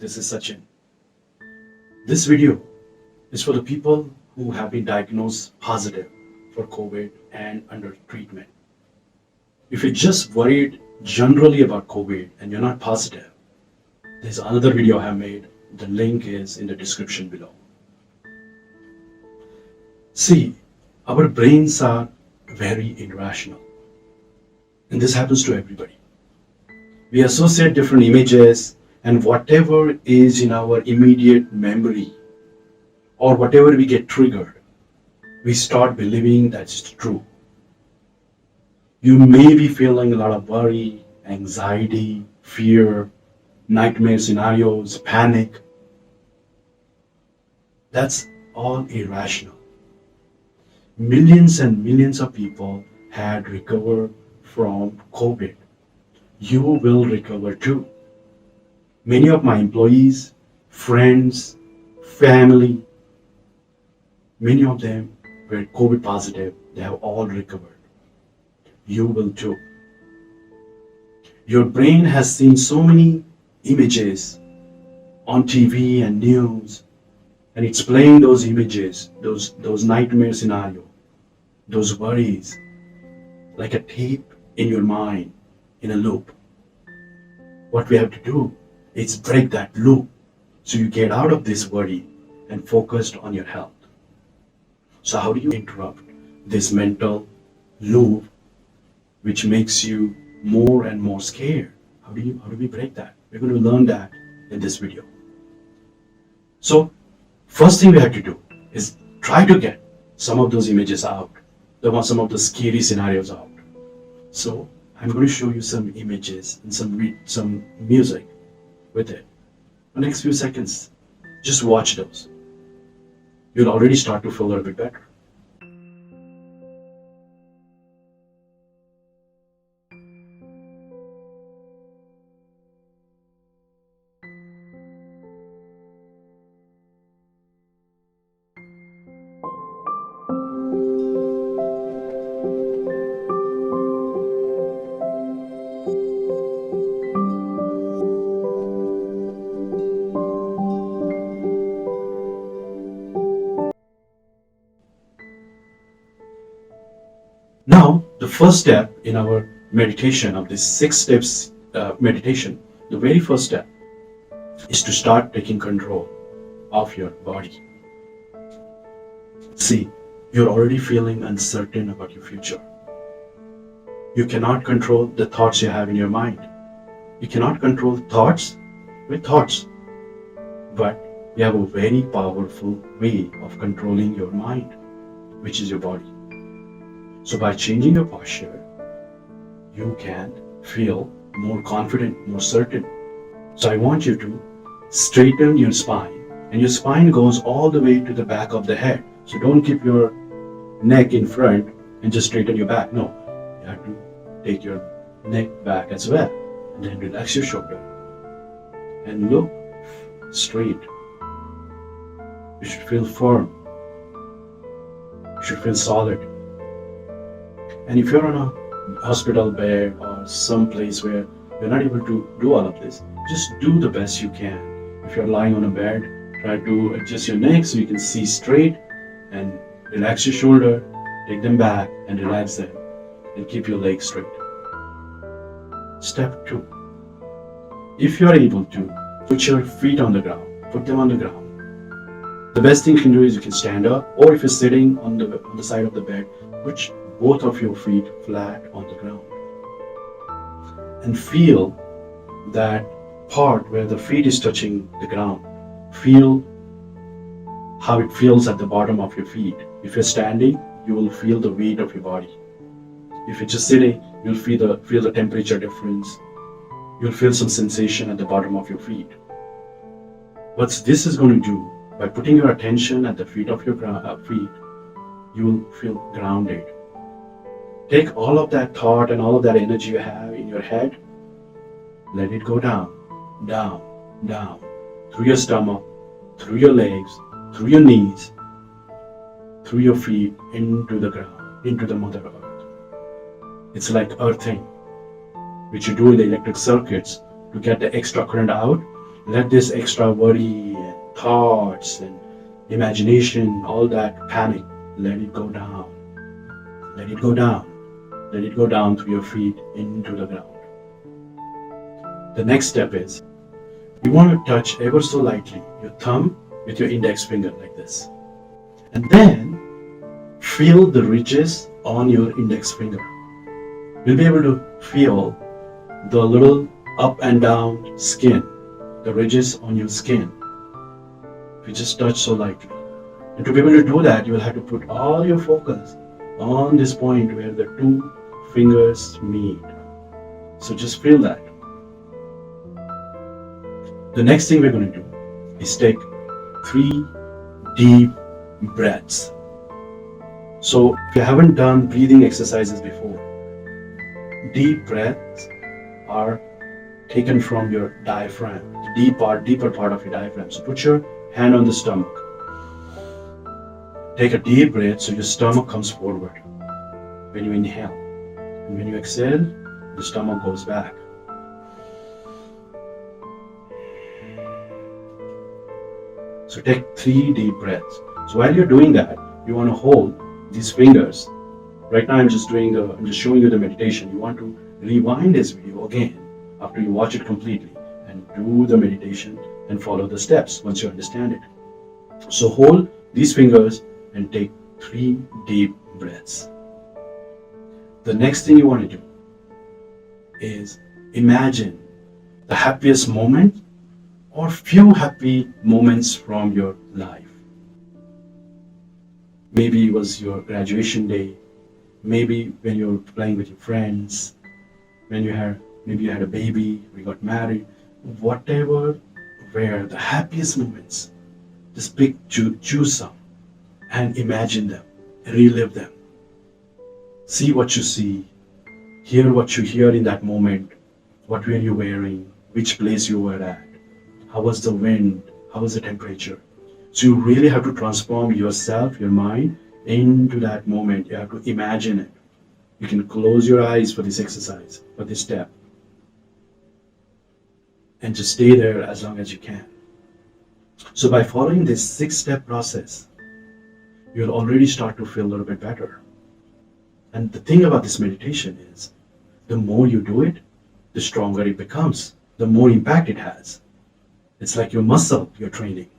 this is Sachin. This video is for the people who have been diagnosed positive for COVID and under treatment. If you're just worried generally about COVID and you're not positive, there's another video I have made. The link is in the description below. See, our brains are very irrational, and this happens to everybody. We associate different images, and whatever is in our immediate memory or whatever we get triggered, we start believing that's true. You may be feeling a lot of worry, anxiety, fear, nightmare scenarios, panic. That's all irrational. Millions and millions of people had recovered from COVID. You will recover too. Many of my employees, friends, family, many of them were COVID positive. They have all recovered. You will too. Your brain has seen so many images on TV and news, and it's playing those images, those nightmare scenarios, those worries, like a tape in your mind in a loop. What we have to do is break that loop so you get out of this worry and focused on your health. So how do you interrupt this mental loop which makes you more and more scared? How do we break that? We're going to learn that in this video. So first thing we have to do is try to get some of those images out, some of the scary scenarios out. So I'm going to show you some images and some music with it. The next few seconds, just watch those. You'll already start to feel a little bit better. Now, the first step in our meditation of this 6 steps meditation, the very first step is to start taking control of your body. See, you're already feeling uncertain about your future. You cannot control the thoughts you have in your mind. You cannot control thoughts with thoughts. But you have a very powerful way of controlling your mind, which is your body. So by changing your posture, you can feel more confident, more certain. So I want you to straighten your spine, and your spine goes all the way to the back of the head. So don't keep your neck in front and just straighten your back. No, you have to take your neck back as well, and then relax your shoulder and look straight. You should feel firm. You should feel solid. And if you're on a hospital bed or some place where you're not able to do all of this, just do the best you can. If you're lying on a bed, try to adjust your neck so you can see straight and relax your shoulder, take them back and relax them and keep your legs straight. Step 2. If you're able to, put your feet on the ground, put them on the ground. The best thing you can do is you can stand up, or if you're sitting on the side of the bed, put both of your feet flat on the ground and feel that part where the feet is touching the ground. Feel how it feels at the bottom of your feet. If you're standing, you will feel the weight of your body. If you're just sitting, you'll feel the temperature difference. You'll feel some sensation at the bottom of your feet. What this is going to do, by putting your attention at the feet of your feet, you will feel grounded. Take all of that thought and all of that energy you have in your head, let it go down, down, down, through your stomach, through your legs, through your knees, through your feet, into the ground, into the Mother Earth. It's like earthing, which you do in the electric circuits to get the extra current out. Let this extra worry and thoughts and imagination, all that panic, let it go down. Let it go down. Let it go down through your feet into the ground. The next step is you want to touch ever so lightly your thumb with your index finger like this. And then feel the ridges on your index finger. You'll be able to feel the little up and down skin, the ridges on your skin. If you just touch so lightly. And to be able to do that, you will have to put all your focus on this point where the two fingers meet. So just feel that. The next thing we're going to do is take 3 deep breaths. So if you haven't done breathing exercises before, deep breaths are taken from your diaphragm, the deeper part of your diaphragm. So put your hand on the stomach. Take a deep breath so your stomach comes forward when you inhale. And when you exhale, the stomach goes back. So take 3 deep breaths. So while you're doing that, you want to hold these fingers. Right now I'm just showing you the meditation. You want to rewind this video again after you watch it completely and do the meditation and follow the steps once you understand it. So hold these fingers and take 3 deep breaths. The next thing you want to do is imagine the happiest moment or few happy moments from your life. Maybe it was your graduation day, maybe when you were playing with your friends, maybe you had a baby, or you got married, whatever were the happiest moments. Just choose some and imagine them, relive them. See what you see, hear what you hear in that moment. What were you wearing? Which place you were at? How was the wind? How was the temperature? So you really have to transform yourself, your mind, into that moment. You have to imagine it. You can close your eyes for this exercise, for this step, and just stay there as long as you can. So by following this 6-step process, you'll already start to feel a little bit better. And the thing about this meditation is, the more you do it, the stronger it becomes, the more impact it has. It's like your muscle you're training.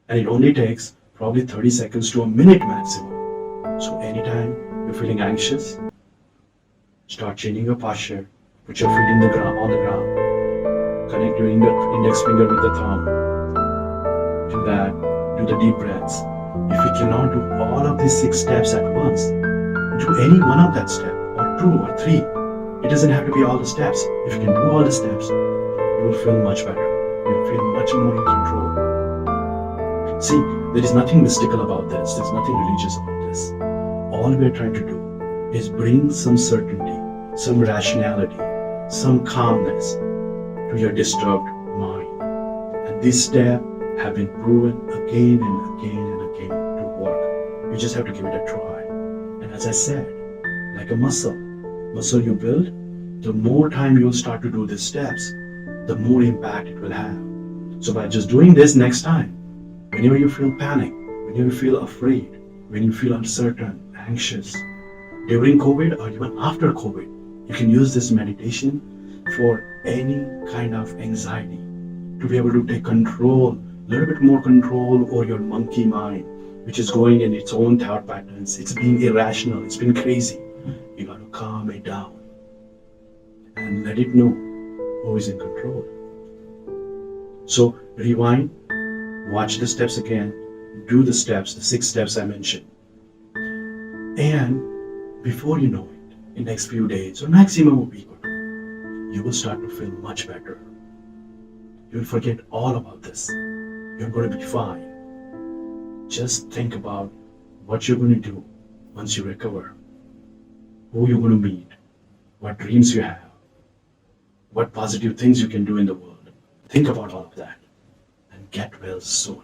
And it only takes probably 30 seconds to a minute maximum. So anytime you're feeling anxious, start changing your posture, put your feet on the ground, connect your index finger with the thumb. Do that, do the deep breaths. If you cannot do all of these 6 steps at once, do any one of that step, or 2 or 3. It doesn't have to be all the steps. If you can do all the steps, you will feel much better. You'll feel much more in control. See, there is nothing mystical about this. There's nothing religious about this. All we're trying to do is bring some certainty, some rationality, some calmness to your disturbed mind. And these steps have been proven again and again and again to work. You just have to give it a try. And as I said, like a muscle you build, the more time you'll start to do these steps, the more impact it will have. So by just doing this next time, whenever you feel panic, whenever you feel afraid, when you feel uncertain, anxious, during COVID or even after COVID, you can use this meditation for any kind of anxiety, to be able to take control, a little bit more control over your monkey mind, which is going in its own thought patterns. It's being irrational, it's been crazy. You got to calm it down and let it know who is in control. So rewind, watch the steps again, do the steps, the 6 steps I mentioned. And before you know it, in the next few days or maximum a week or 2, you will start to feel much better. You'll forget all about this. You're going to be fine. Just think about what you're going to do once you recover, who you're going to meet, what dreams you have, what positive things you can do in the world. Think about all of that and get well soon.